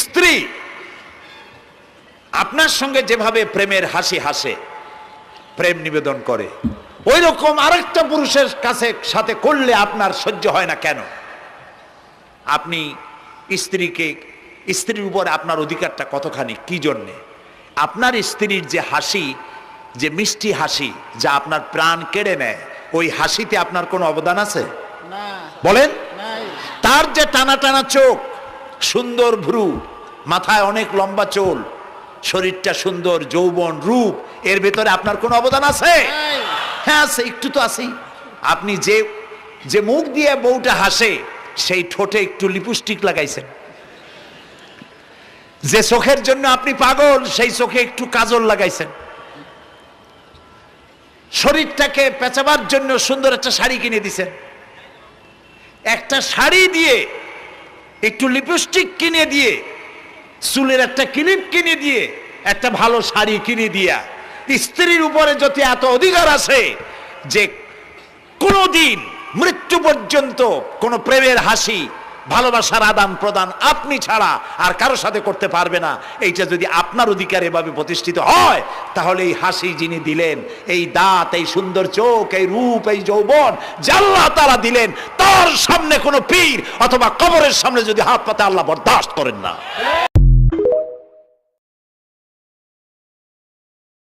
স্ত্রী আপনার সঙ্গে যেভাবে প্রেমের হাসি হাসে, প্রেম নিবেদন করে, ওই রকম আরেকটা পুরুষের কাছে সাথে করলে আপনার সহ্য হয় না কেন? আপনি স্ত্রীর উপর আপনার অধিকারটা কতখানি, কি জন্যে? আপনার স্ত্রীর যে হাসি, যে মিষ্টি হাসি, যা আপনার প্রাণ কেড়ে নেয়, ওই হাসিতে আপনার কোনো অবদান আছে? বলেন। তার যে টানা টানা চোখ, সুন্দর ভ্রু, মাথায় অনেক লম্বা চুল, শরীরটা সুন্দর, যৌবন, রূপ, এর ভেতরে আপনার কোনো অবদান আছে? হ্যাঁ আছে, একটু তো আছেই। আপনি যে মুখ দিয়ে বউটা হাসে, সেই ঠোঁটে একটু লিপস্টিক লাগাইছেন। যে চোখের জন্য আপনি পাগল, সেই চোখে একটু কাজল লাগাইছেন। শরীরটাকে পেঁচাবার জন্য সুন্দর একটা শাড়ি কিনে দিছেন। একটা শাড়ি দিয়ে, একটু লিপস্টিক কিনে দিয়ে, চুলের একটা ক্লিপ কিনে দিয়ে, একটা ভালো শাড়ি কিনে দিয়া স্ত্রীর উপরে যদি এত অধিকার আছে যে কোনদিন মৃত্যু পর্যন্ত কোন প্রেমের হাসি, ভালোবাসার আদান প্রদান আপনি ছাড়া আর কারো সাথে করতে পারবে না, এইটা যদি আপনার অধিকার এভাবে প্রতিষ্ঠিত হয়, তাহলে এই হাসি যিনি দিলেন, এই দাঁত, এই সুন্দর চোখ, এই রূপ, এই যৌবন যা আল্লাহ তাআলা দিলেন, তার সামনে কোনো পীর অথবা কবরের সামনে যদি হাত পাতে আল্লাহ বরদাস্ত করেন না।